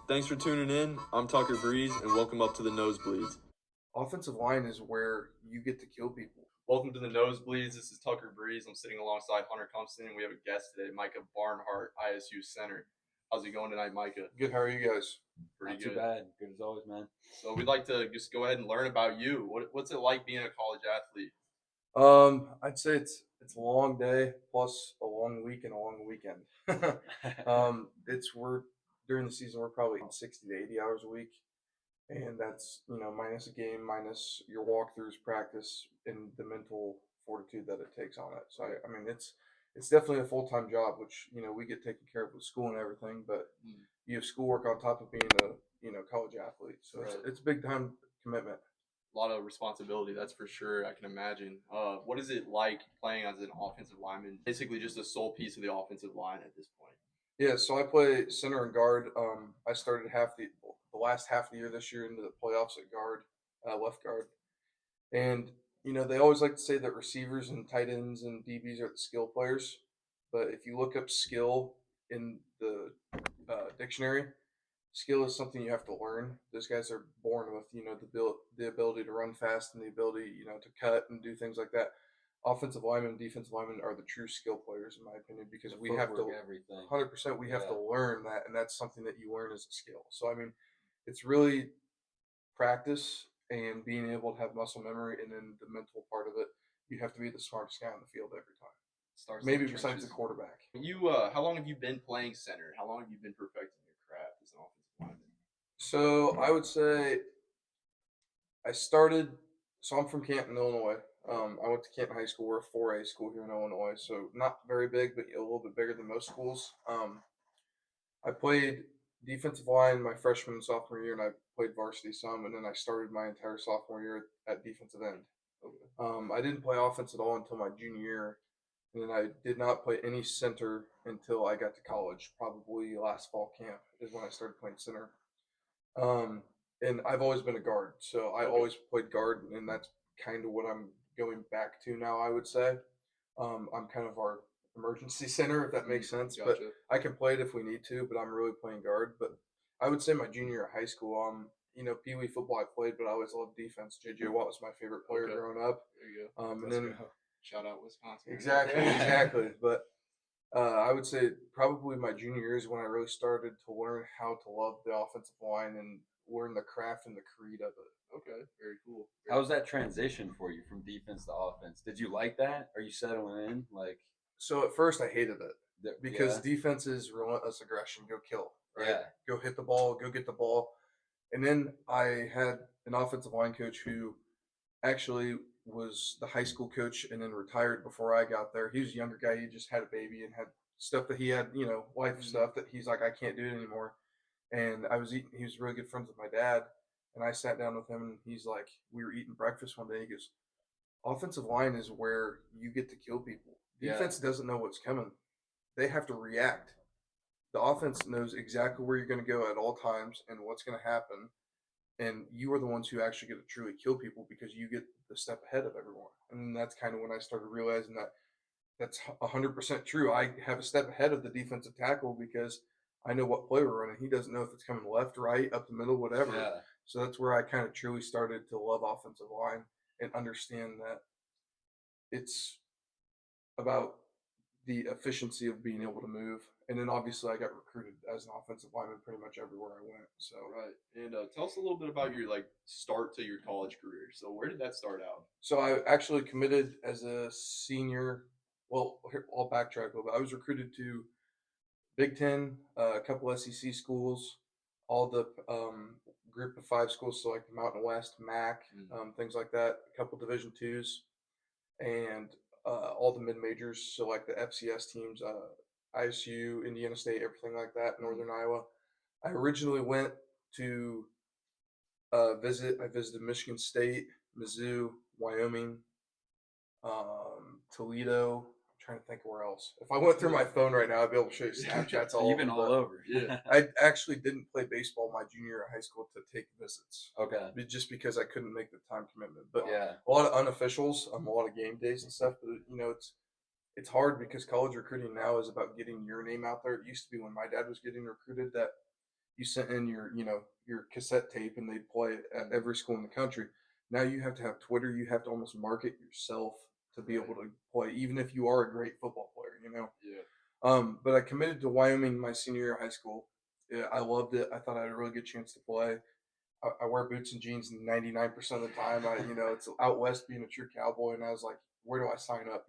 Thanks for tuning in. I'm Tucker Breeze, and welcome up to the Nosebleeds. Offensive line is where you get to kill people. Welcome to the Nosebleeds. This is Tucker Breeze. I'm sitting alongside Hunter Cumpston, and we have a guest today, Micah Barnhart, ISU center. How's it going tonight, Micah? Good. How are you guys? Pretty Not good. too bad. Good as always, man. So we'd like to just go ahead and learn about you. What's it like being a college athlete? I'd say it's a long day plus a long week and a long weekend. We're during the season we're probably 60 to 80 hours a week, and that's minus a game, minus your walkthroughs, practice, and the mental fortitude that it takes on it. So I mean it's definitely a full time job, which we get taken care of with school and everything, but you have schoolwork on top of being a college athlete. So Right. it's a big time commitment. A lot of responsibility, that's for sure. I can imagine. What is it like playing as an offensive lineman? Basically, just a sole piece of the offensive line at this point. Yeah, so I play center and guard. I started the last half of the year this year into the playoffs at guard, left guard, and they always like to say that receivers and tight ends and DBs are the skill players, but if you look up skill in the dictionary, skill is something you have to learn. Those guys are born with the ability to run fast and the ability to cut and do things like that. Offensive linemen, defensive linemen are the true skill players in my opinion because The we have to footwork, everything. 100% we have to Yeah. learn that, and that's something that you learn as a skill. So I mean, it's really practice and being able to have muscle memory, and then the mental part of it. You have to be the smartest guy on the field every time. Starts Maybe besides the quarterback. How long have you been playing center? How long have you been perfecting your craft as an offensive lineman? So I would say I started. So I'm from Canton, Illinois. I went to Canton High School. We're a 4A school here in Illinois, so not very big, but a little bit bigger than most schools. I played defensive line my freshman and sophomore year, and I played varsity some, and then I started my entire sophomore year at defensive end. I didn't play offense at all until my junior year, and then I did not play any center until I got to college. Probably last fall camp is when I started playing center. Um, and I've always been a guard, so I always played guard, and that's kind of what I'm going back to now. I would say I'm kind of our emergency center, if that makes sense. But Gotcha. I can play it if we need to, but I'm really playing guard. But I would say my junior year of high school, Pee Wee football I played, but I always loved defense. JJ Watt was my favorite player Okay. growing up. There you go. And Let's then go. Shout out Wisconsin. exactly. But I would say probably my junior year is when I really started to learn how to love the offensive line and learn the craft and the creed of it. Okay, very cool. How was that transition for you from defense to offense? Did you like that? Are you settling in? So at first I hated it because yeah. defense is relentless aggression. Go kill, right? Yeah. Go hit the ball. Go get the ball. And then I had an offensive line coach who actually was the high school coach and then retired before I got there. He was a younger guy. He just had a baby and had stuff that he had, life stuff that he's like, I can't do it anymore. And he was really good friends with my dad. And I sat down with him and he's like, we were eating breakfast one day. He goes, offensive line is where you get to kill people. Defense doesn't know what's coming. They have to react. The offense knows exactly where you're going to go at all times and what's going to happen. And you are the ones who actually get to truly kill people because you get the step ahead of everyone. And that's kind of when I started realizing that that's 100% true. I have a step ahead of the defensive tackle because I know what play we're running. He doesn't know if it's coming left, right, up the middle, whatever. Yeah. So that's where I kind of truly started to love offensive line and understand that it's about the efficiency of being able to move. And then obviously I got recruited as an offensive lineman pretty much everywhere I went. So Right. And tell us a little bit about your start to your college career. So where did that start out? So I actually committed as a senior. Well, I'll backtrack a little bit. I was recruited to Big Ten, a couple SEC schools, all the group of five schools, so like the Mountain West, MAC, things like that, a couple Division twos, and all the mid majors, so like the FCS teams, ISU, Indiana State, everything like that, Northern Iowa. I originally went to visit. I visited Michigan State, Mizzou, Wyoming, Toledo. I'm trying to think where else. If I went through my phone right now, I'd be able to show you Snapchats all. You've been all over. Yeah. I actually didn't play baseball my junior year of high school to take visits. Okay. Just because I couldn't make the time commitment. But yeah. a lot of unofficials, a lot of game days and stuff. But it's hard because college recruiting now is about getting your name out there. It used to be when my dad was getting recruited that you sent in your cassette tape and they'd play it at every school in the country. Now you have to have Twitter. You have to almost market yourself to be able to play, even if you are a great football player. Yeah. But I committed to Wyoming my senior year of high school. Yeah, I loved it. I thought I had a really good chance to play. I wear boots and jeans 99% of the time. It's out west being a true cowboy, and I was like, where do I sign up?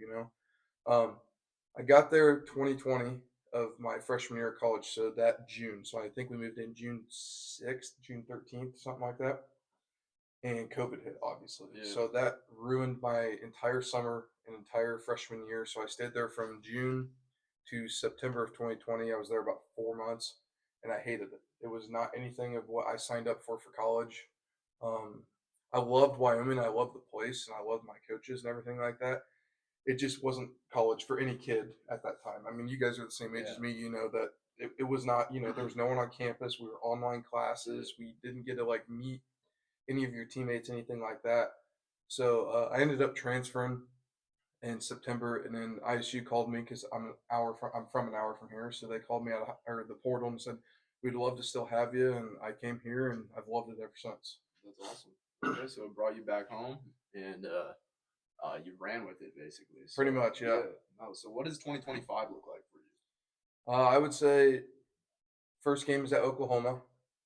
I got there 2020 of my freshman year of college, so that June. So I think we moved in June 6th, June 13th, something like that. And COVID hit, obviously. Yeah. So that ruined my entire summer and entire freshman year. So I stayed there from June to September of 2020. I was there about 4 months, and I hated it. It was not anything of what I signed up for college. Um, I loved Wyoming. I loved the place, and I loved my coaches and everything like that. It just wasn't college for any kid at that time. I mean, you guys are the same age as me. You know that it was not. There was no one on campus. We were online classes. We didn't get to like meet any of your teammates, anything like that. So I ended up transferring in September, and then ISU called me because I'm from an hour from here, so they called me out of the portal and said we'd love to still have you, and I came here and I've loved it ever since. That's awesome. Okay, so it brought you back home, and you ran with it basically. So, Pretty much, yeah. Oh, so what does 2025 look like for you? I would say first game is at Oklahoma,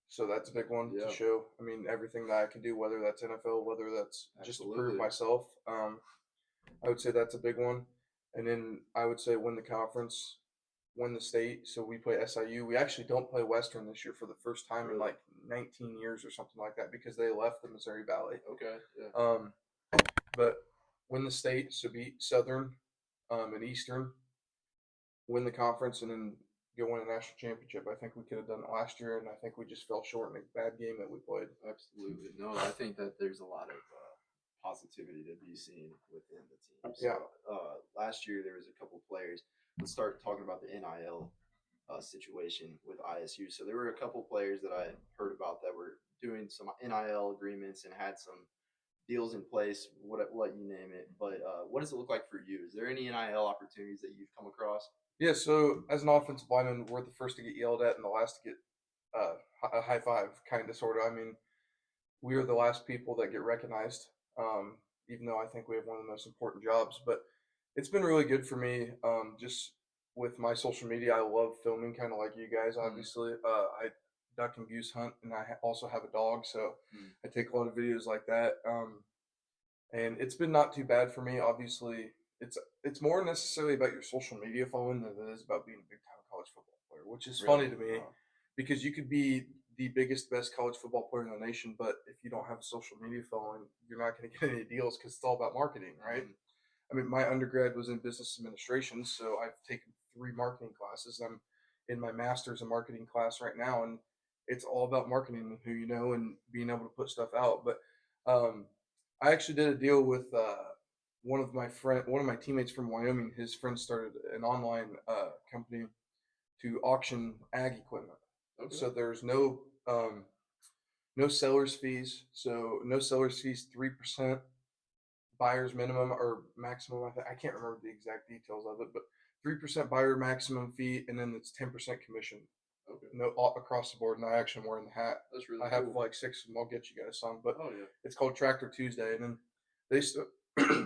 so that's a big one Yeah. to show. I mean, everything that I can do, whether that's NFL, whether that's just to prove Absolutely. myself. I would say that's a big one. And then I would say win the conference, win the state. So we play SIU. We actually don't play Western this year for the first time in Really? like 19 years or something like that because they left the Missouri Valley. Okay. Yeah. But win the state, so beat Southern and Eastern, win the conference, and then go win a national championship. I think we could have done it last year, and I think we just fell short in a bad game that we played. Absolutely. No, I think that there's a lot of positivity to be seen within the team. So, Yeah. Last year there was a couple players. Let's start talking about the NIL situation with ISU. So there were a couple players that I heard about that were doing some NIL agreements and had some deals in place, what you name it. But what does it look like for you? Is there any NIL opportunities that you've come across? Yeah, so as an offensive lineman, we're the first to get yelled at and the last to get a high five, kind of, sort of. I mean, we are the last people that get recognized, even though I think we have one of the most important jobs. But it's been really good for me. Just with my social media, I love filming, kind of like you guys, obviously. I duck and goose hunt, and I also have a dog, so I take a lot of videos like that. And it's been not too bad for me. Obviously, it's more necessarily about your social media following than it is about being a big time college football player, which is funny to me because you could be the biggest, best college football player in the nation, but if you don't have a social media following, you're not going to get any deals because it's all about marketing, right? I mean, my undergrad was in business administration, so I've taken 3 marketing classes. I'm in my master's in marketing class right now, and it's all about marketing and who you know and being able to put stuff out. But I actually did a deal with one of my teammates from Wyoming. His friend started an online company to auction ag equipment. Okay. So there's no seller's fees. So no seller's fees, 3% buyer's minimum or maximum. I can't remember the exact details of it, but 3% buyer maximum fee, and then it's 10% commission. Okay. No, across the board, and I actually am wearing the hat. That's really I have cool. like 6 of them. I'll get you guys some, but Oh yeah. it's called Tractor Tuesday, and then they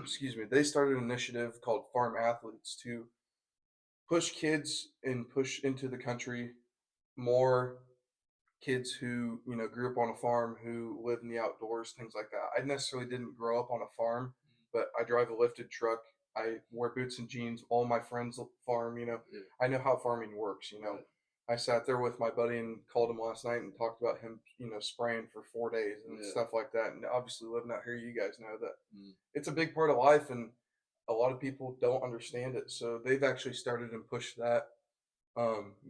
excuse me, they started an initiative called Farm Athletes to push kids and push into the country more kids who grew up on a farm, who live in the outdoors, things like that. I necessarily didn't grow up on a farm, but I drive a lifted truck. I wear boots and jeans. All my friends farm. Yeah. I know how farming works. Right. I sat there with my buddy and called him last night and talked about him, spraying for 4 days and stuff like that. And obviously living out here, you guys know that it's a big part of life, and a lot of people don't understand it. So they've actually started and pushed that.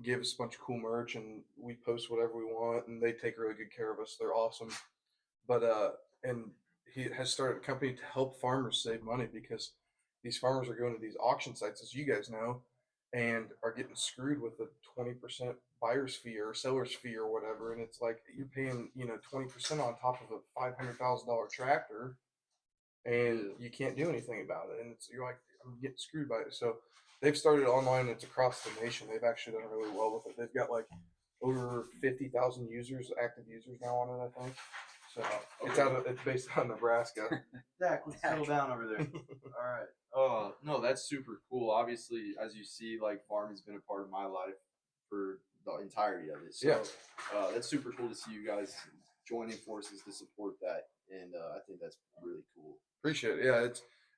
Give us a bunch of cool merch, and we post whatever we want, and they take really good care of us. They're awesome. But and he has started a company to help farmers save money because these farmers are going to these auction sites, as you guys know, and are getting screwed with a 20% buyer's fee or seller's fee or whatever. And it's like you're paying 20% on top of a $500,000 tractor, and you can't do anything about it. And you're like, I'm getting screwed by it. So they've started online. It's across the nation. They've actually done really well with it. They've got like over 50,000 active users now on it, I think. So it's based out of Nebraska. Zach, let's settle down over there. All right. Oh, no, that's super cool. Obviously, as you see, like farming's been a part of my life for the entirety of it. So Yeah. that's super cool to see you guys joining forces to support that. And I think that's really cool. Appreciate it. Yeah,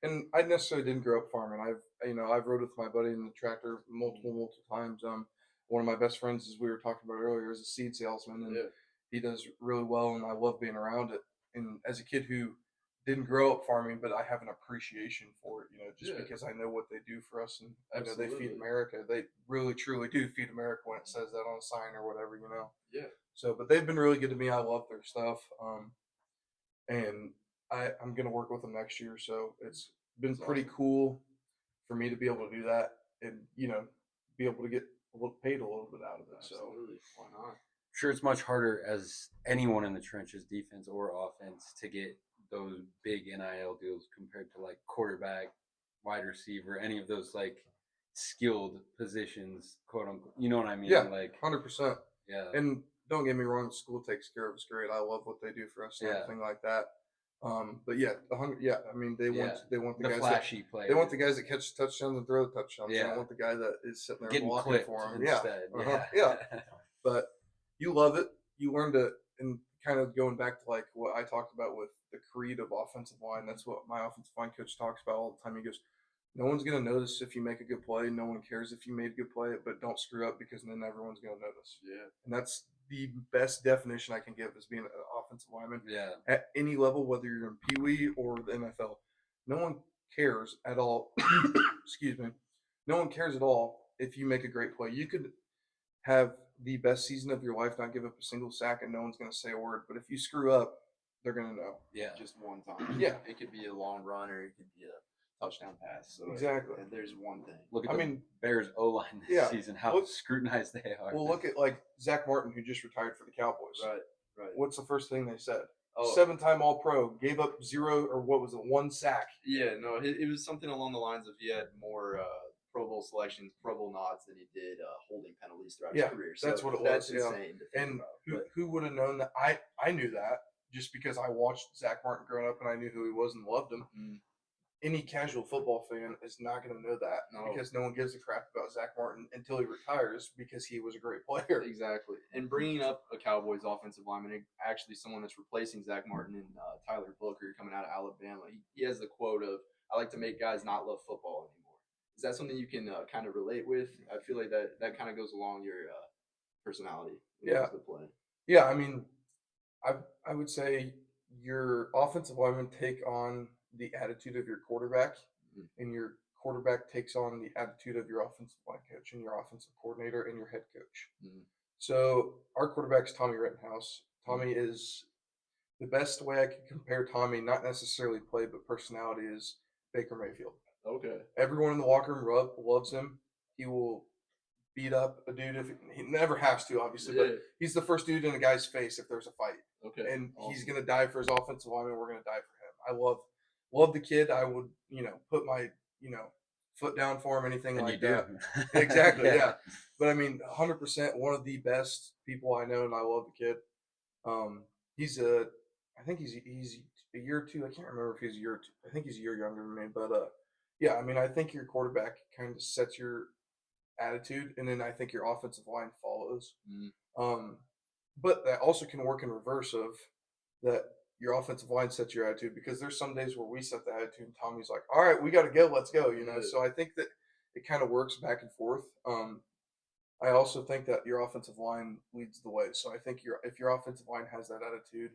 and I necessarily didn't grow up farming. I've rode with my buddy in the tractor multiple times. One of my best friends, as we were talking about earlier, is a seed salesman, and he does really well, and I love being around it. And as a kid who didn't grow up farming, but I have an appreciation for it, just because I know what they do for us, and they feed America. They really, truly do feed America when it says that on a sign or whatever, Yeah. So, but they've been really good to me. I love their stuff, and I'm gonna work with them next year. So it's been pretty cool for me to be able to do that, and be able to get paid a little bit out of it. Absolutely. So Why not? Sure, it's much harder as anyone in the trenches, defense or offense, to get those big NIL deals compared to like quarterback, wide receiver, any of those like skilled positions, quote unquote. You know what I mean? Yeah, like 100%. Yeah. And don't get me wrong, school takes care of us great. I love what they do for us and everything like that. But yeah, I mean, they want the guys flashy players. They want the guys that catch touchdowns and throw the touchdowns. Yeah. They don't want the guy that is sitting there getting blocking clipped for them. instead. Yeah. But you love it. You learn to, and kind of going back to like what I talked about with the creed of offensive line. That's what my offensive line coach talks about all the time. He goes, no one's going to notice if you make a good play. No one cares if you made a good play, but don't screw up, because then everyone's going to notice. Yeah. And that's the best definition I can give as being an offensive lineman. Yeah. At any level, whether you're in Pee Wee or the NFL, no one cares at all. Excuse me. No one cares at all if you make a great play. You could have the best season of your life, not give up a single sack, and no one's going to say a word. But if you screw up, they're going to know. Yeah. Just one time. Yeah. It could be a long run, or it could be a touchdown pass. So exactly. There's one thing. Look at the Bears O-line this season, how scrutinized they are. Well, look at like Zach Martin, who just retired for the Cowboys. Right. What's the first thing they said? Oh. 7-time All-Pro, gave up 1 sack. Yeah, no, it was something along the lines of he had more Pro Bowl selections, Pro Bowl nods than he did holding penalties throughout his career. So that's what it was. That's insane. And who would have known that? I knew that just because I watched Zach Martin growing up, and I knew who he was and loved him. Mm-hmm. Any casual football fan is not going to know that because no one gives a crap about Zach Martin until he retires, because he was a great player. Exactly. And bringing up a Cowboys offensive lineman, actually someone that's replacing Zach Martin and Tyler Booker coming out of Alabama, he has the quote of, I like to make guys not love football anymore. Is that something you can kind of relate with? I feel like that kind of goes along your personality. Yeah. The play. Yeah, I mean, I would say your offensive linemen take on the attitude of your quarterback, and your quarterback takes on the attitude of your offensive line coach and your offensive coordinator and your head coach. So our quarterback's Tommy Rittenhouse. Tommy is the best way I could compare Tommy, not necessarily play, but personality, is Baker Mayfield. Okay. Everyone in the locker room loves him. He will beat up a dude if he never has to, obviously, but he's the first dude in a guy's face if there's a fight. Okay. And he's going to die for his offensive lineman. We're going to die for him. I love the kid. I would, put my, foot down for him, anything and like you that. Do. Exactly. Yeah. But I mean, 100% one of the best people I know, and I love the kid. I think he's a year or two. I can't remember if he's a year or two. I think he's a year younger than me, but yeah, I mean, I think your quarterback kind of sets your attitude, and then I think your offensive line follows. But that also can work in reverse of that. Your offensive line sets your attitude, because there's some days where we set the attitude and Tommy's like, all right, we got to go. Let's go. So I think that it kind of works back and forth. I also think that your offensive line leads the way. So I think if your offensive line has that attitude,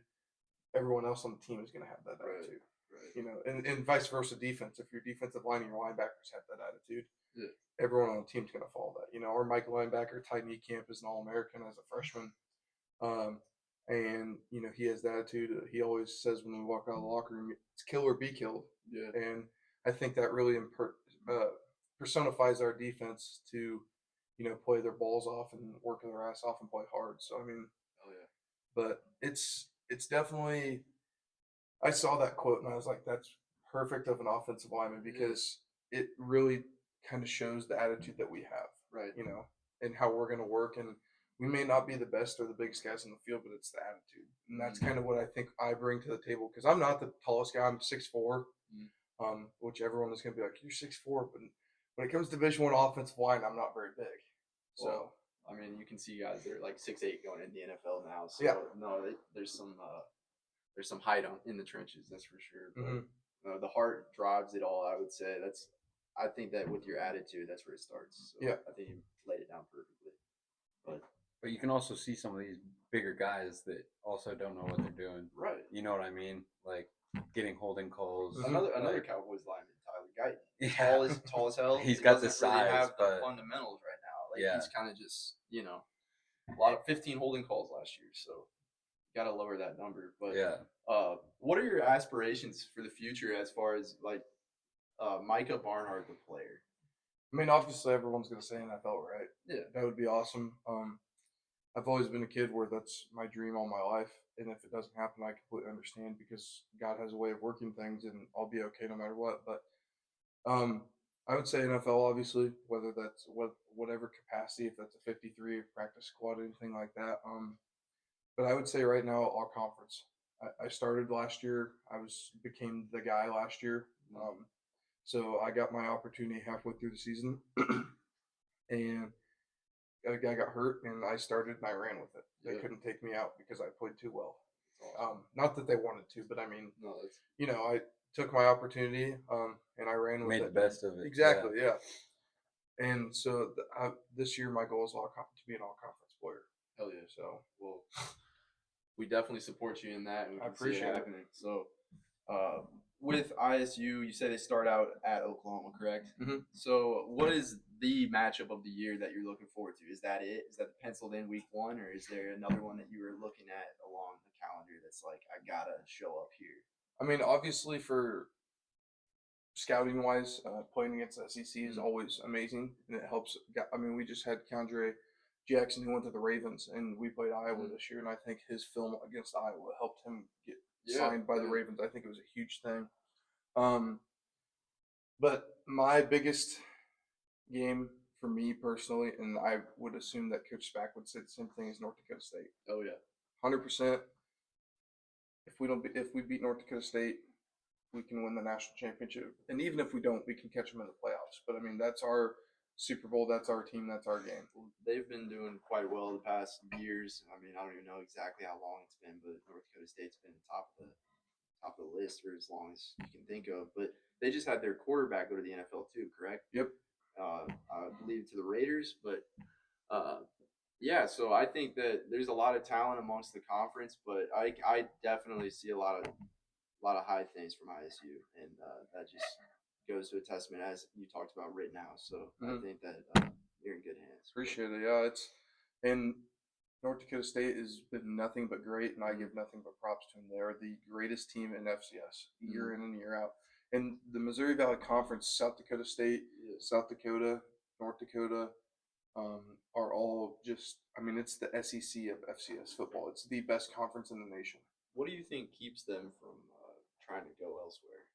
everyone else on the team is going to have that attitude. Right. And vice versa, defense. If your defensive line and your linebackers have that attitude, everyone on the team is going to follow that. Our Micah linebacker, Ty Niekamp, is an All-American as a freshman. And he has the attitude. He always says when we walk out of the locker room, it's kill or be killed. Yeah. And I think that really personifies our defense to, play their balls off and work their ass off and play hard. So I mean, but it's definitely. I saw that quote and I was like, that's perfect of an offensive lineman, because it really kind of shows the attitude that we have, right? And how we're going to work, and we may not be the best or the biggest guys in the field, but it's the attitude, and that's kind of what I think I bring to the table. Because I'm not the tallest guy. I'm 6'4", which everyone is going to be like, "You're 6'4", but when it comes to Division I offensive line, I'm not very big. So. Well, I mean, you can see guys that are like 6'8" going in the NFL now. So Yeah. no, there's some height in the trenches, that's for sure. But Mm-hmm. the heart drives it all. I would say I think that with your attitude, that's where it starts. So Yeah. I think you laid it down perfectly. But you can also see some of these bigger guys that also don't know what they're doing. Right. You know what I mean? Like getting holding calls. Another like, Cowboys lineman, Tyler Guyton. Yeah. Tall as hell. He's He got the doesn't really size, have the but fundamentals right now. Like Yeah. he's kind of just, a lot of 15 holding calls last year. So got to lower that number. But yeah. what are your aspirations for the future as far as like Micah Barnhart, the player? I mean, obviously everyone's going to say NFL, right? Yeah. That would be awesome. I've always been a kid where that's my dream all my life, and if it doesn't happen, I completely understand because God has a way of working things, and I'll be okay no matter what. But I would say NFL, obviously, whether that's whatever capacity, if that's a 53 practice squad, anything like that. But I would say right now, all conference. I started last year. Became the guy last year. So I got my opportunity halfway through the season, and a guy got hurt, and I started and I ran with it. They couldn't take me out because I played too well. Awesome. Not that they wanted to, but I mean, No, I took my opportunity, and I ran with it. Made the best of it. Exactly, yeah. And so this year, my goal is to be an all-conference player. Hell yeah. So, well, we definitely support you in that, and we I can appreciate see it happening. So, with ISU, you said they start out at Oklahoma, correct? Mhm. So, what is the matchup of the year that you're looking forward to? Is that it? Is that the penciled in week 1, or is there another one that you were looking at along the calendar that's like, I gotta show up here? I mean, obviously for scouting wise, playing against the SEC is always amazing, and it helps. I mean, we just had Keandre Jackson who went to the Ravens, and we played Iowa this year, and I think his film against Iowa helped him get signed by the Ravens. I think it was a huge thing. But my biggest game for me personally, and I would assume that Coach Spack would say the same thing, is North Dakota State. Oh yeah, 100%. If we beat North Dakota State, we can win the national championship, and even if we don't, we can catch them in the playoffs. But I mean, that's our Super Bowl, that's our team, that's our game. They've been doing quite well the past years. I mean, I don't even know exactly how long it's been, but North Dakota State's been top of the list for as long as you can think of. But they just had their quarterback go to the NFL too, correct? Yep. I believe to the Raiders, but yeah. So I think that there's a lot of talent amongst the conference, but I definitely see a lot of high things from ISU, and that just goes to a testament, as you talked about, right now. So I think that you're in good hands. Appreciate it. Yeah, and North Dakota State has been nothing but great, and I give nothing but props to them. They're the greatest team in FCS year in and year out. And the Missouri Valley Conference, South Dakota State, South Dakota, North Dakota, are all just. I mean, it's the SEC of FCS football. It's the best conference in the nation. What do you think keeps them from trying to go elsewhere?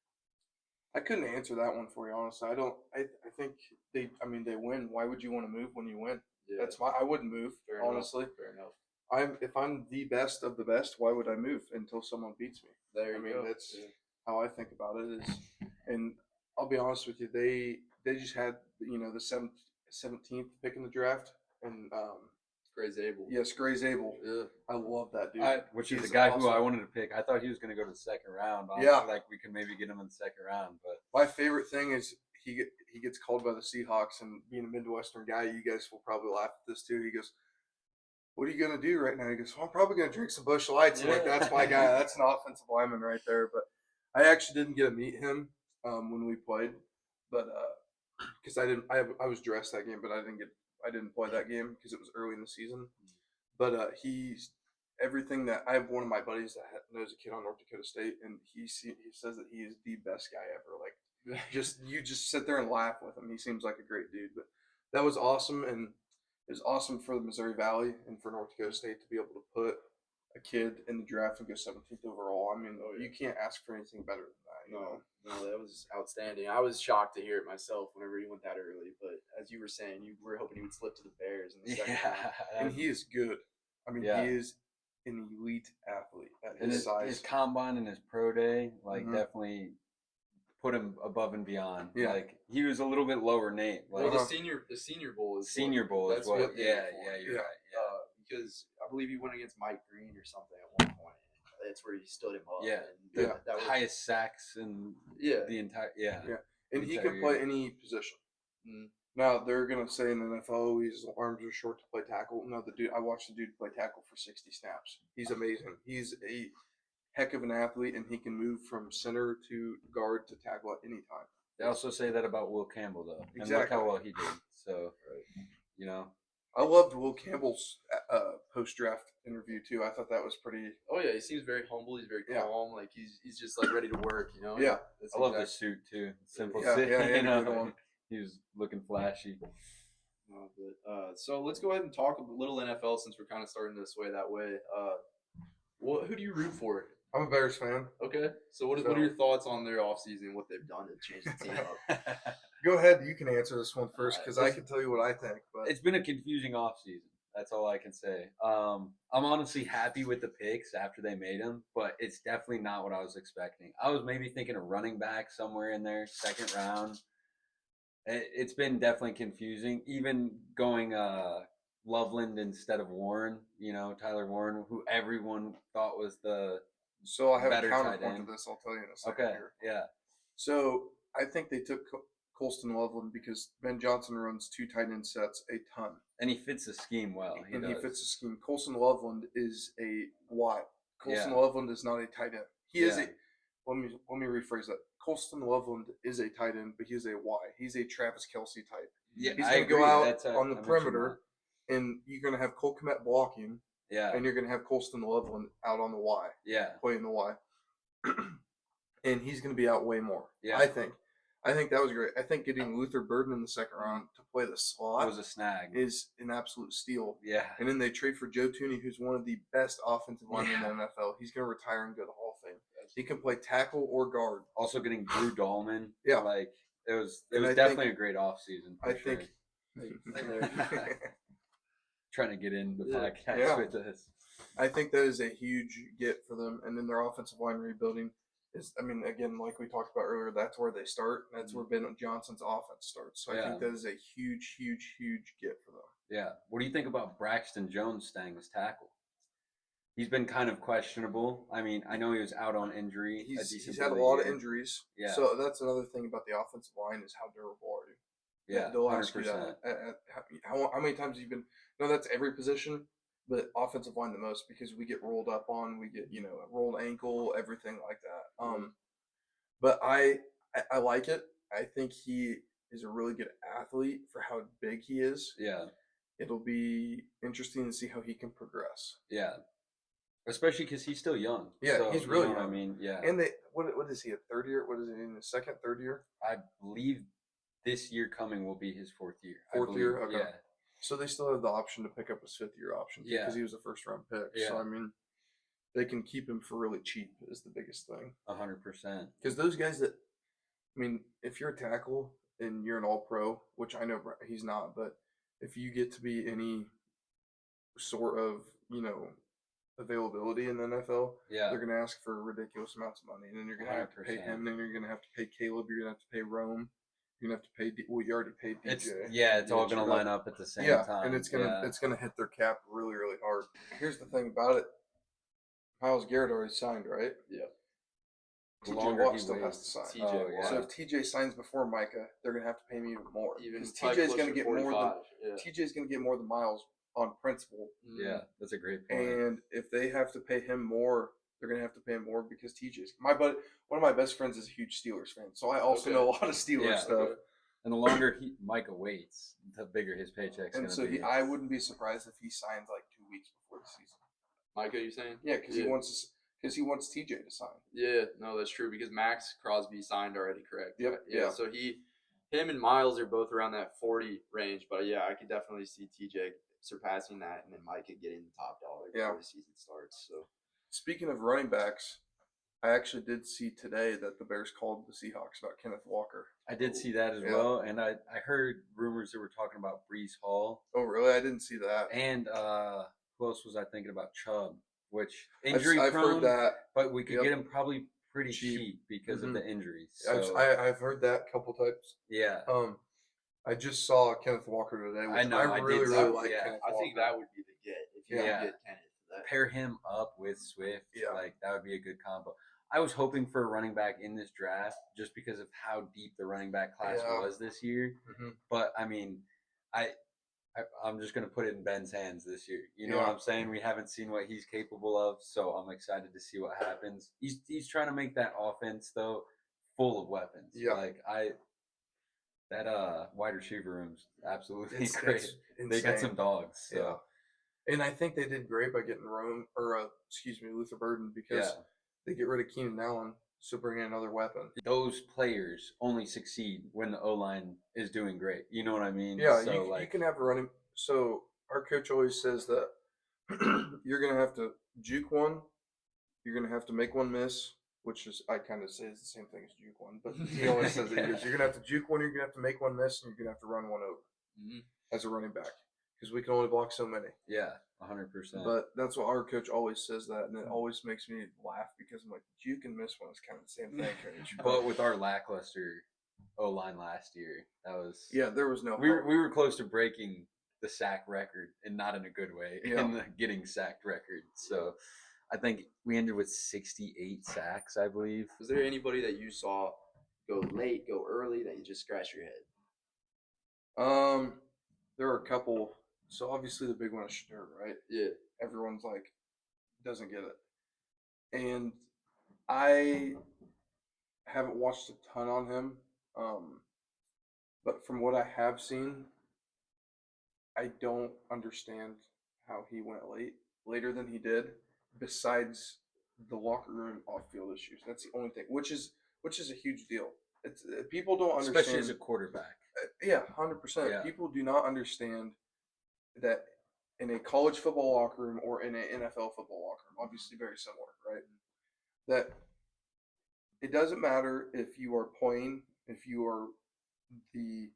I couldn't answer that one for you, honestly. I don't. I think they. I mean, they win. Why would you want to move when you win? Yeah. That's why I wouldn't move. Fair honestly, enough. Fair enough. If I'm the best of the best, why would I move until someone beats me? There you go. That's how I think about it. And I'll be honest with you, they just had the 17th pick in the draft, and Gray Zabel. Yes, Gray Zabel. Yeah. I love that dude. Which is the guy who I wanted to pick. I thought he was going to go to the second round. Like we could maybe get him in the second round. But my favorite thing is he gets called by the Seahawks, and being a Midwestern guy, you guys will probably laugh at this too. He goes, "What are you going to do right now?" He goes, "Well, I'm probably going to drink some Busch Lights." Yeah. Like, that's my guy. That's an offensive lineman right there. But I actually didn't get to meet him when we played, but because I was dressed that game, but I didn't play that game because it was early in the season. But he's everything that I have. One of my buddies that knows a kid on North Dakota State, and he says that he is the best guy ever. Like, you just sit there and laugh with him. He seems like a great dude. But that was awesome, and it was awesome for the Missouri Valley and for North Dakota State to be able to put a kid in the draft and go 17th overall. I mean, you can't ask for anything better than that. You know? No, that was outstanding. I was shocked to hear it myself whenever he went that early. But as you were saying, you were hoping he would slip to the Bears in the second round. And he is good. I mean, Yeah. he is an elite athlete at And his size. his combine and his pro day, like, Mhm. definitely put him above and beyond. Yeah. Like, he was a little bit lower Nate. Like, Well, the Senior Bowl is Senior Bowl that's is what. what they Yeah, look for. yeah, you're Yeah. right. Yeah. Because I believe he went against Mike Green or something at one point. That's where he stood him up. Yeah. And Yeah. that was, Highest sacks in the entire. Yeah. Yeah. And he entire can play year. any position. Mm. Now they're gonna say in the NFL his arms are short to play tackle. No, I watched the dude play tackle for 60 snaps. He's amazing. He's a heck of an athlete, and he can move from center to guard to tackle at any time. They also say that about Will Campbell though, and look Exactly. how well he did. So, you know, I loved Will Campbell's post-draft interview too. I thought that was pretty. Oh yeah, he seems very humble. He's very Yeah. calm. Like he's just like ready to work. You know. Yeah. That's I love the exact- suit too. Simple Yeah, suit. yeah, You know, good one. he was looking flashy. No, but so let's go ahead and talk a little NFL since we're kind of starting to sway that way. Who do you root for? I'm a Bears fan. Okay, so what are your thoughts on their offseason and what they've done to change the team up? Go ahead. You can answer this one first because I can tell you what I think. But It's been a confusing offseason. That's all I can say. I'm honestly happy with the picks after they made them, but it's definitely not what I was expecting. I was maybe thinking a running back somewhere in there, second round. It's been definitely confusing. Even going Loveland instead of Warren, you know, Tyler Warren, who everyone thought was the so I have a better tight counterpoint end. to this. I'll tell you in a second Okay, here. yeah. So I think they took Colston Loveland because Ben Johnson runs 2 tight end sets a ton. And he fits the scheme well. He fits the scheme. Colston Loveland is a Y. Colston Yeah. Loveland is not a tight end. He is Yeah. a. Let me rephrase that. Colston Loveland is a tight end, but he's a Y. He's a Travis Kelce type. Yeah, He's I going to go agree. out That's on the I mentioned perimeter, and you're going to have Cole Kmet blocking, that. Yeah, and you're going to have Colston Loveland out on the Y, yeah, playing the Y. And he's going to be out way more. Yeah. I think that was great. I think getting Luther Burden in the second round to play the it slot was a snag. is an absolute steal. Yeah, And then they trade for Joe Tooney, who's one of the best offensive linemen Yeah. in the NFL. He's going to retire and go to the Hall of Fame. He can play tackle or guard. also getting Drew Dahlman. Yeah. like it was And I definitely think- a great offseason. I think. Trying to get in the Yeah. podcast Yeah. with us. I think that is a huge get for them. And then their offensive line rebuilding is, I mean, again, like we talked about earlier, that's where they start. That's where Ben Johnson's offense starts. So I Yeah. think that is a huge, huge, huge get for them. Yeah. What do you think about Braxton Jones staying as tackle? He's been kind of questionable. I mean, I know he was out on injury. He's had a lot of injuries. Yeah. So that's another thing about the offensive line is how durable are you? Yeah, They'll ask you 100%. that. How many times have you been? No, that's every position, but offensive line the most because we get rolled up on, we get a rolled ankle, everything like that. But I like it. I think he is a really good athlete for how big he is. Yeah, It'll be interesting to see how he can progress. yeah. Especially because he's still young. Yeah, So, he's you really know what I young. mean, yeah. And what is he, a third year? What is he in his second, third year? I believe this year coming will be his fourth year. I Fourth year? believe. Okay. Yeah. So they still have the option to pick up his fifth year option Yeah. because he was a first round pick. Yeah. So I mean, they can keep him for really cheap is the biggest thing. 100%. Because those guys that, I mean, if you're a tackle and you're an all pro, which I know he's not, but if you get to be any sort of, availability in the NFL, Yeah. they're going to ask for ridiculous amounts of money. And then you're going to have to pay 100%. him. Then you're going to have to pay Caleb. You're going to have to pay Rome. You're going to have to pay, you already paid DJ. It's all gonna line up at the same time. And it's gonna hit their cap really, really hard. Here's the thing about it. Myles Garrett already signed, right? Yeah. The TJ longer Watt he still has waits. to sign. TJ Oh, yeah. So if TJ signs before Micah, they're gonna have to pay him even more. Even Because probably TJ's closer gonna to get more than 45. Yeah. TJ's gonna get more than Miles on principle. Yeah, that's a great point. And if they have to pay him more, they're gonna have to pay him more because TJ's one of my best friends is a huge Steelers fan, so I also Okay. know a lot of Steelers Yeah. stuff. Okay. And the longer Micah waits, the bigger his paycheck's And gonna so be. I wouldn't be surprised if he signs like 2 weeks before the season. Micah, you saying? Yeah, because he wants TJ to sign. Yeah, no, that's true because Max Crosby signed already, correct? Yep, Yeah. yeah. So him and Miles are both around that 40 range, but yeah, I could definitely see TJ surpassing that, and then Micah getting the top dollar before the season starts. So, speaking of running backs, I actually did see today that the Bears called the Seahawks about Kenneth Walker. I did see that as well, and I heard rumors that were talking about Brees Hall. Oh, really? I didn't see that. And who else was I thinking about? Chubb, which injury I've prone, heard that, but we could get him probably pretty cheap cheap because of the injuries. So, I've heard that a couple times. Yeah. I just saw Kenneth Walker today. Which I really like. Yeah, I think that would be the get if you can get Kenneth. That. Pair him up with Swift. Like that would be a good combo. I was hoping for a running back in this draft just because of how deep the running back class was this year. But I mean, I'm just going to put it in Ben's hands this year. You know what I'm saying? We haven't seen what he's capable of, so I'm excited to see what happens. He's trying to make that offense though full of weapons. Like that wide receiver room's absolutely great. They got some dogs. So. And I think they did great by getting Luther Burden because they get rid of Keenan Allen, so bring in another weapon. Those players only succeed when the O-line is doing great. You know what I mean? Yeah, so you can have a running. So our coach always says that you're going to have to juke one, you're going to have to make one miss, which is I kind of say is the same thing as juke one, but he always says that you're going to have to juke one, you're going to have to make one miss, and you're going to have to run one over as a running back. Because we can only block so many. Yeah, 100%. But that's what our coach always says that, and it always makes me laugh because I'm like, you can miss one. It's kind of the same thing, coach. But with our lackluster O-line last year, that was there was no. We were close to breaking the sack record, and not in a good way, in the getting sacked record. So I think we ended with 68 sacks, I believe. Was there anybody that you saw go late, go early, that you just scratch your head? There are a couple. So obviously the big one is Shadeur, right? Yeah. Everyone's like, doesn't get it. And I haven't watched a ton on him. But from what I have seen, I don't understand how he went later than he did, besides the locker room off-field issues. That's the only thing, which is a huge deal. It's people don't understand, especially as a quarterback. 100%. Yeah. People do not understand that in a college football locker room or in an NFL football locker room, obviously very similar, right? That it doesn't matter if you are playing, if you are the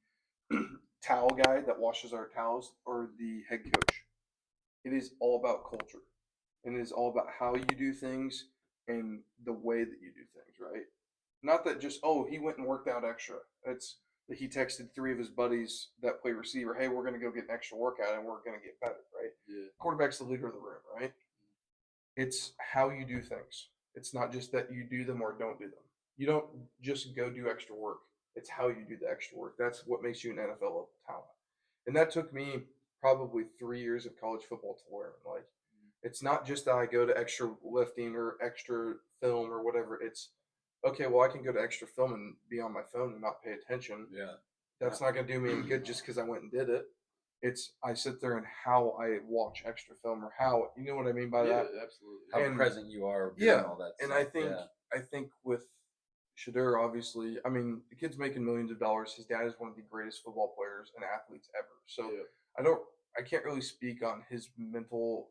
towel guy that washes our towels or the head coach. It is all about culture. And it is all about how you do things and the way that you do things, right? Not that just, he went and worked out extra. It's that he texted 3 of his buddies that play receiver, hey, we're going to go get an extra workout and we're going to get better, right? Yeah. Quarterback's the leader of the room, right? It's how you do things. It's not just that you do them or don't do them. You don't just go do extra work. It's how you do the extra work. That's what makes you an NFL level talent. And that took me probably 3 years of college football to learn. Like, it's not just that I go to extra lifting or extra film or whatever. It's, okay, well, I can go to extra film and be on my phone and not pay attention. Yeah. That's not going to do me any good just because I went and did it. It's I sit there and how I watch extra film or how, you know what I mean by that? Absolutely. How present you are doing all that and stuff. I think with Shadeur, obviously, I mean, the kid's making millions of dollars. His dad is one of the greatest football players and athletes ever. So I can't really speak on his mental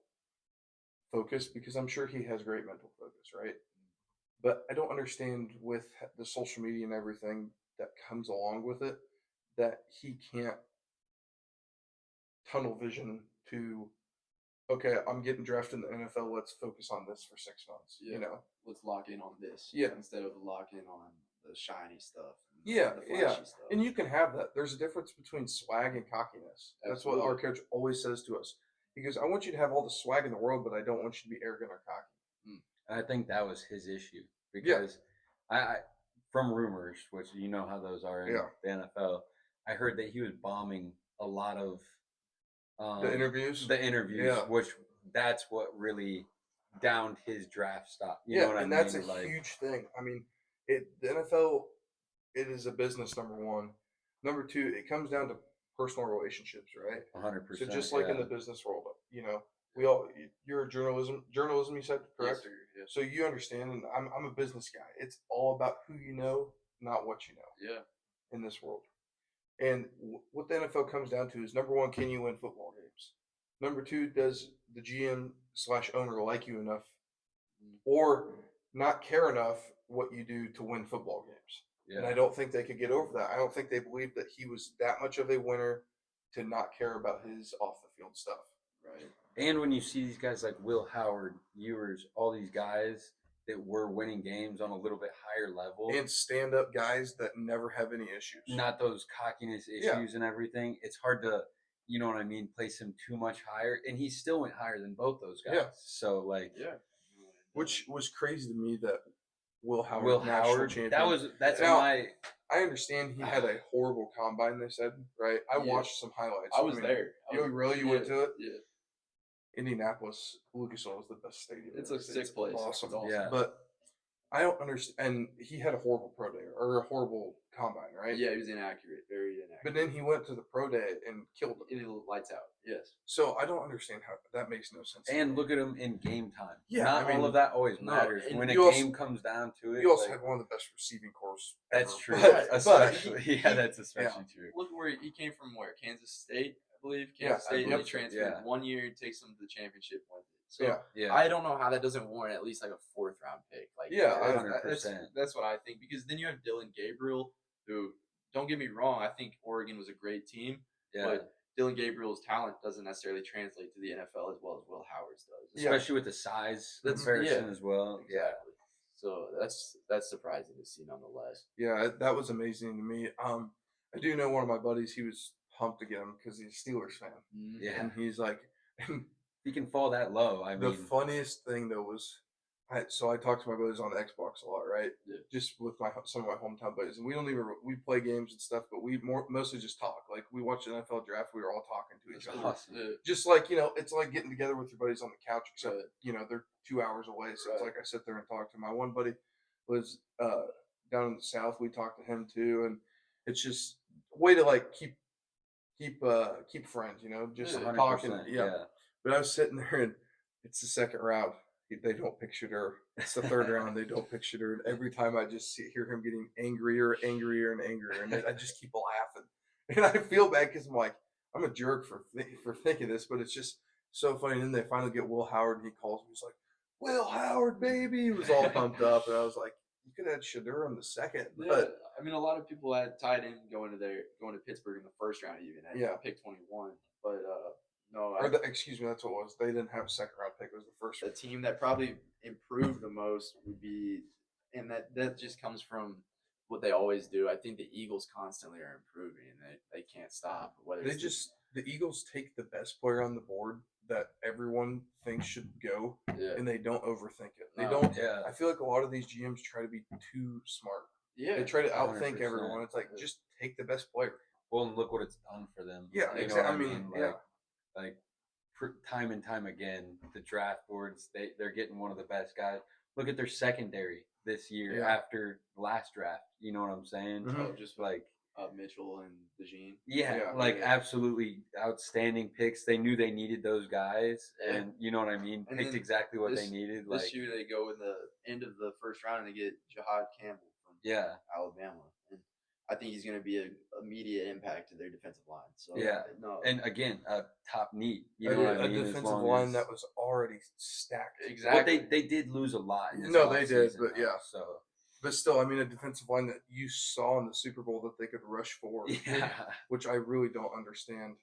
focus because I'm sure he has great mental focus, right? But I don't understand with the social media and everything that comes along with it that he can't tunnel vision to, okay, I'm getting drafted in the NFL. Let's focus on this for 6 months. Yeah. You know, let's lock in on this. Yeah. Instead of lock in on the shiny stuff. Yeah. The flashy stuff. And you can have that. There's a difference between swag and cockiness. That's what our coach always says to us. He goes, I want you to have all the swag in the world, but I don't want you to be arrogant or cocky. And I think that was his issue because I from rumors, which you know how those are in the NFL, I heard that he was bombing a lot of the interviews, which that's what really downed his draft stock. You know what I mean? That's a huge thing. I mean, the NFL, it is a business, number one. Number two, it comes down to personal relationships, right? 100%. So just like in the business world, you know, you're a journalism, you said, correct? Yes, sir. Yes. So you understand, and I'm a business guy. It's all about who you know, not what you know. Yeah. In this world. And what the NFL comes down to is, number one, can you win football games? Number two, does the GM/owner like you enough or not care enough what you do to win football games? Yeah. And I don't think they could get over that. I don't think they believed that he was that much of a winner to not care about his off the field stuff. Right. And when you see these guys like Will Howard, Ewers, all these guys that were winning games on a little bit higher level, And stand up guys that never have any issues. not those cockiness issues and everything, it's hard to, you know what I mean, place him too much higher. And he still went higher than both those guys. Yeah. So, like, Yeah. Which was crazy to me that Will Howard, Will national Howard, champion. that's Now, my. I understand he had a horrible combine, they said, right? I Yeah. watched some highlights. I was there. You really? You went to it? Yeah. Indianapolis, Lucas Oil is the best stadium. It's a sick place. Awesome. It's awesome. Yeah. But I don't understand. And he had a horrible pro day or a horrible combine, right? Yeah, he was inaccurate. Very inaccurate. But then he went to the pro day and killed it. It lights out. Yes. So I don't understand how that makes no sense. And look at him in game time. Yeah, Not I mean, all of that always no, matters. and When a you also- game comes down to it, You also like, had one of the best receiving corps. that's ever. true. But- Especially, yeah, that's especially true. Look where he came from. Where Kansas State, I believe. Yeah, Kansas State. I He believe so, transferred yeah. 1 year, takes him to the championship with it. So Yeah. Yeah, I don't know how that doesn't warrant at least like a 4th round pick. Like Yeah, that's 100%. that's what I think, because then you have Dylan Gabriel, who, don't get me wrong, I think Oregon was a great team, yeah. but Dylan Gabriel's talent doesn't necessarily translate to the NFL as well as Will Howard's does. Yeah. Especially with the size That's- comparison yeah. as well. Yeah. Exactly. So that's surprising to see nonetheless. Yeah, that was amazing to me. I do know one of my buddies. He was pumped to get him because he's a Steelers fan, Yeah. and he's like, He can fall that low. I the mean, funniest thing though was, I talk to my buddies on the Xbox a lot, right? Yeah. Just with some of my hometown buddies, and we play games and stuff, but we mostly just talk. Like we watch the NFL draft, we were all talking to each That's other. awesome. Just like, it's like getting together with your buddies on the couch, except Right. they're 2 hours away, so it's Right. like I sit there and talk to my one buddy was down in the south. We talked to him too, and it's just a way to like keep friends, just Yeah, talking. 100%, Yeah. But I was sitting there, and it's the second round. They don't pick Shedeur. It's the third round. They don't pick Shedeur. And every time I just hear him getting angrier, and angrier, and I just keep laughing. And I feel bad because I'm like, I'm a jerk for thinking this, but it's just so funny. And then they finally get Will Howard, and he calls me. He's like, "Will Howard, baby!" He was all pumped up, and I was like, "You could have had Shedeur on the second." Yeah, But I mean, a lot of people had tied in going to Pittsburgh in the first round, even at pick 21. But no, excuse me, that's what it was. They didn't have a second round pick. It was the first the round. team that probably improved the most would be, and that just comes from what they always do. I think the Eagles constantly are improving, and they can't stop. Whether They it's just the Eagles take the best player on the board that everyone thinks should go, yeah, and they don't overthink it. They No. don't. Yeah. I feel like a lot of these GMs try to be too smart. yeah, They try to outthink 100%. everyone. It's like, just take the best player. Well, and look what it's done for them. Yeah, You know exactly. what I mean, Like, like time and time again, the draft boards, they're getting one of the best guys. Look at their secondary this year Yeah. after last draft. You know what I'm saying? Mhm. Oh, just Like, Mitchell and DeJean. yeah, Yeah. like Yeah. absolutely outstanding picks. They knew they needed those guys, Yeah. and you know what I mean. And Picked then exactly what this- they needed. This Like, year they go in the end of the first round and they get Jahad Campbell from yeah, Alabama, and I think he's going to be an immediate impact to their defensive line. So Yeah. no, and again, a top need. You A- know what a I mean? As defensive long line as- that was already stacked. exactly. But they did lose a lot. In this No, they did, offseason, but though, yeah. So But still, I mean, a defensive line that you saw in the Super Bowl that they could rush for, yeah, which I really don't understand.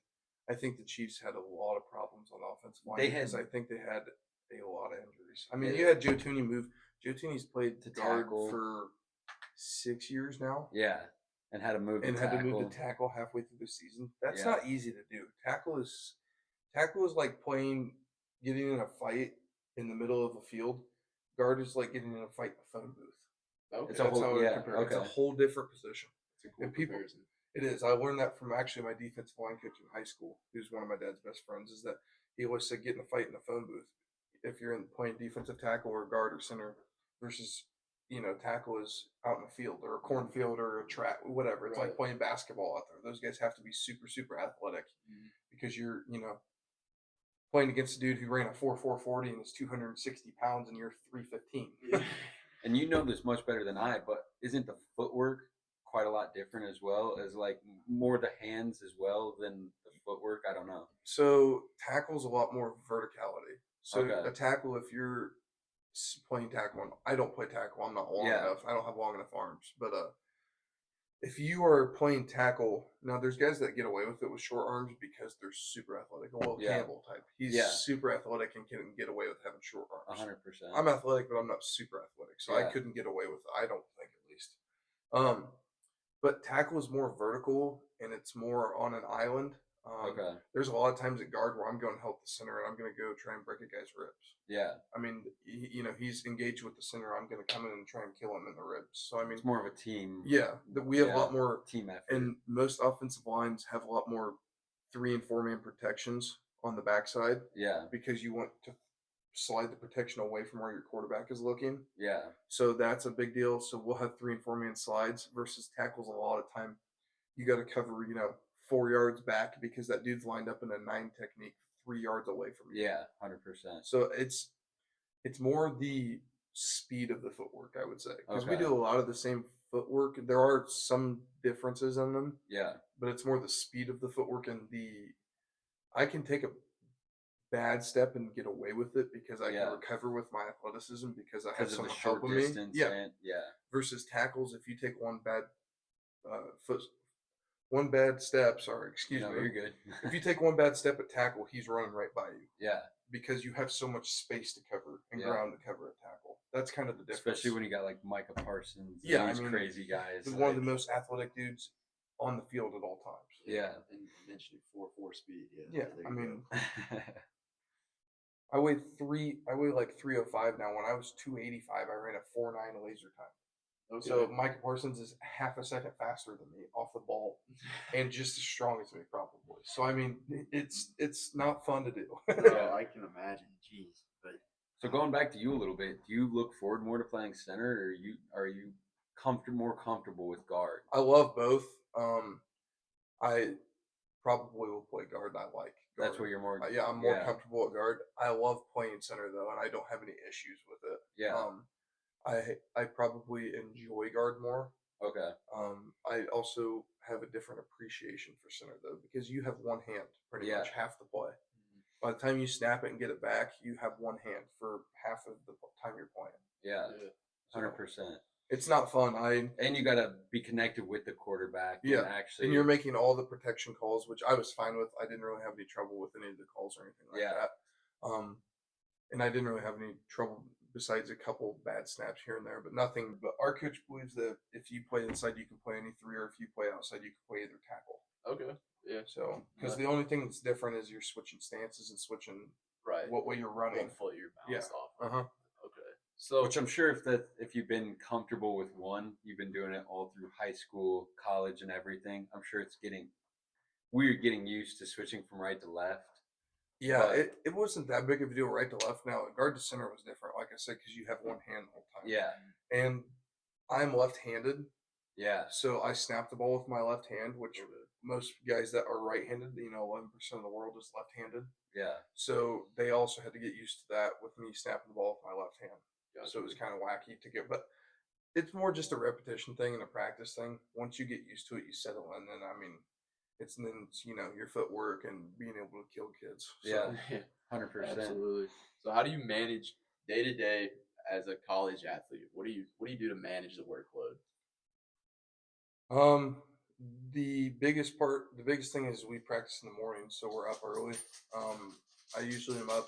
I think the Chiefs had a lot of problems on the offensive line They had- because I think they had a lot of injuries. I mean, Yeah. you had Joe Tooney move. Joe Tooney's played To guard tackle. for 6 years now. yeah, and had to move And to had to tackle. move to tackle halfway through the season. That's Yeah. not easy to do. Tackle is like getting in a fight in the middle of the field. Guard is like getting in a fight in a phone booth. Okay. It's a That's whole- how I yeah, compare it. It's a okay. whole different position. It's a cool and people- comparison. It is. I learned that from actually my defensive line coach in high school, who's one of my dad's best friends, is that he always said get in a fight in a phone booth. If you're playing defensive tackle or guard or center versus, tackle is out in the field or a cornfield or a track, whatever. It's like Right. playing basketball out there. Those guys have to be super, super athletic Mhm. because you're, playing against a dude who ran a 4.40 and is 260 pounds and you're 315. Yeah. And you know this much better than I, but isn't the footwork quite a lot different as well as like more the hands as well than the footwork? I don't know. So tackle's a lot more verticality. So Okay. a tackle, if you're playing tackle, I don't play tackle. I'm not long Yeah. enough. I don't have long enough arms. But if you are playing tackle, now there's guys that get away with it with short arms because they're super athletic. Will Yeah. Campbell type. He's Yeah. super athletic and can get away with having short arms. 100%. I'm athletic, but I'm not super athletic, so I Yeah. couldn't get away with it. I don't think, at least. But tackle is more vertical and it's more on an island. Okay. There's a lot of times at guard where I'm going to help the center and I'm going to go try and break a guy's ribs. Yeah. I mean, he's engaged with the center. I'm going to come in and try and kill him in the ribs. So, I mean, It's more of a team. yeah, we have a lot more team effort. and most offensive lines have a lot more 3 and 4 man protections on the backside. Yeah. Because you want to slide the protection away from where your quarterback is looking. Yeah. So that's a big deal. So we'll have 3 and 4 man slides versus tackles. A lot of time you got to cover 4 yards back because that dude's lined up in a 9 technique 3 yards away from you. Yeah, 100%. So it's more the speed of the footwork, I would say, because we Okay. do a lot of the same footwork. There are some differences in them, Yeah. but it's more the speed of the footwork and I can take a bad step and get away with it because I can recover with my athleticism because I have Because of someone the short helping me. distance. Yeah. And, yeah. Versus tackles, if you take one bad one bad step, sorry, excuse No, me. you're good. If you take one bad step at tackle, he's running right by you. Yeah. Because you have so much space to cover and Yeah. ground to cover at tackle. That's kind of the difference. Especially when you got like Micah Parsons. Yeah, And I these mean, crazy guys. He's one of the most athletic dudes on the field at all times. Yeah. And mentioning 4.4 speed. Yeah, there I you mean, go. I weigh like 305 now. When I was 285, I ran a 4.9 laser time. Okay. So Micah Parsons is half a second faster than me off the ball, and just as strong as me probably. So I mean, it's not fun to do. No, I can imagine. Jeez, but So going back to you a little bit, do you look forward more to playing center, or are you more comfortable with guard? I love both. I probably will play guard. I like guard. That's where you're more. Yeah, I'm more comfortable at guard. I love playing center though, and I don't have any issues with it. Yeah. I probably enjoy guard more. Okay. I also have a different appreciation for center though, because you have one hand pretty much half the play. By the time you snap it and get it back, you have one hand for half of the time you're playing. Yeah. 100%. It's not fun. And you got to be connected with the quarterback. Yeah. And actually. And you're making all the protection calls, which I was fine with. I didn't really have any trouble with any of the calls or anything like that. And I didn't really have any trouble besides a couple bad snaps here and there, but nothing. But our coach believes that if you play inside, you can play any 3, or if you play outside, you can play either tackle. okay. Yeah. So, because the only thing that's different is you're switching stances and switching what way you're running. What foot you're bounced off. Okay. So, which I'm sure if you've been comfortable with one, you've been doing it all through high school, college, and everything. I'm sure we're getting used to switching from right to left. Yeah, it wasn't that big of a deal right to left. Now, guard to center was different, like I said, because you have one hand the whole time. Yeah. And I'm left-handed. Yeah. So I snap the ball with my left hand, which most guys that are right-handed, 11% of the world is left-handed. Yeah. So they also had to get used to that with me snapping the ball with my left hand. Gotcha. So it was kind of wacky to get, but it's more just a repetition thing and a practice thing. Once you get used to it, you settle in. And I mean, it's your footwork and being able to kill kids. So. Yeah, 100%. Absolutely. So how do you manage day to day as a college athlete? What do you do to manage the workload? The biggest thing is we practice in the morning, so we're up early. I usually am up.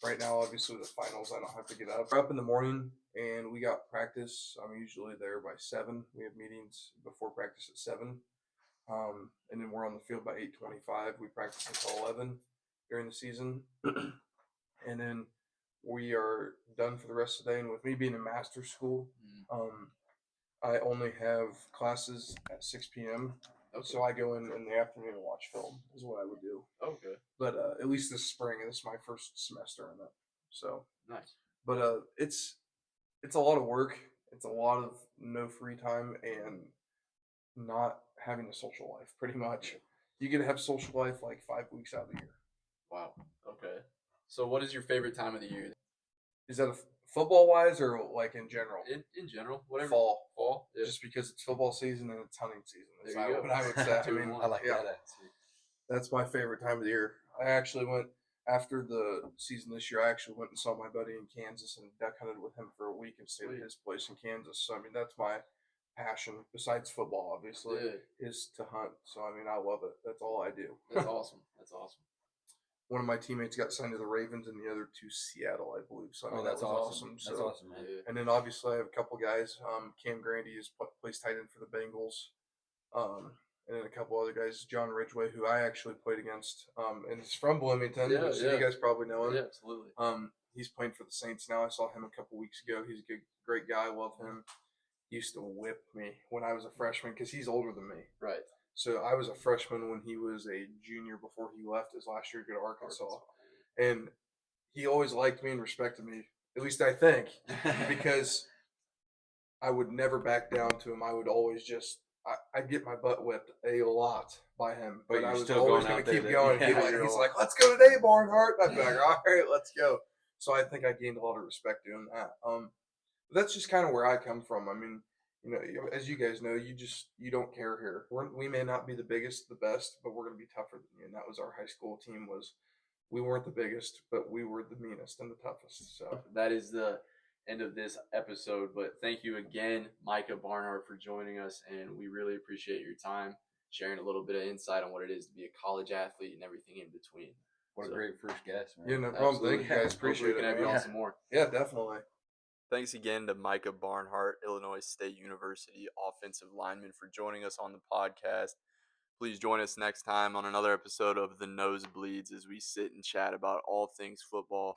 Right now, obviously, with the finals, I don't have to get up. We're up in the morning, and we got practice. I'm usually there by 7. We have meetings before practice at 7. And then we're on the field by 8:25. We practice until 11 during the season. And then we are done for the rest of the day. And with me being in master's school, I only have classes at 6 p.m. Okay. So I go in the afternoon and watch film is what I would do. Okay. But at least this spring, and this is my first semester in it. So nice. But it's a lot of work. It's a lot of no free time and not having a social life, pretty much. You get to have social life like 5 weeks out of the year. Wow. Okay. So what is your favorite time of the year? Is that a Football wise, or like in general? In general, whatever. Fall. Yeah. Just because it's football season and it's hunting season. Is There you go. what I would say. I Two in mean, one. I like yeah, that answer. that's my favorite time of the year. I actually went after the season this year. I actually went and saw my buddy in Kansas and duck hunted with him for a week and stayed at Sweet. his place in Kansas. So I mean, that's my passion besides football, obviously, Yeah. is to hunt. So I mean, I love it. That's all I do. That's awesome. That's awesome. One of my teammates got signed to the Ravens and the other to Seattle, I believe. So I mean, That's that was awesome. So, That's awesome, man. Yeah. and then obviously I have a couple guys. Cam Grandy plays tight end for the Bengals. And then a couple other guys, John Ridgway, who I actually played against, and he's from Bloomington. Yeah, So you guys probably know him. Yeah, absolutely. He's playing for the Saints now. I saw him a couple weeks ago. He's a great guy. I love him. He used to whip me when I was a freshman because he's older than me. Right. So I was a freshman when he was a junior before he left his last year to go to Arkansas. And he always liked me and respected me, at least I think, because I would never back down to him. I would always just I'd get my butt whipped a lot by him, But but you're I was still always going going out to there keep to- going. yeah, He's you're like, "Let's go today, Barnhart." I'd be like, "All right, let's go." So I think I gained a lot of respect doing that. But that's just kind of where I come from. I mean, as you guys know, you don't care here. We may not be the biggest, the best, but we're going to be tougher than you. And that was our high school team. We weren't the biggest, but we were the meanest and the toughest. So that is the end of this episode. But thank you again, Micah Barnhart, for joining us, and we really appreciate your time, sharing a little bit of insight on what it is to be a college athlete and everything in between. What a great first guest, man. yeah, no problem. Absolutely. Thank you guys. Hopefully Appreciate we can it. have you man. on some more. Yeah, definitely. Thanks again to Micah Barnhart, Illinois State University offensive lineman, for joining us on the podcast. Please join us next time on another episode of The Nosebleeds as we sit and chat about all things football.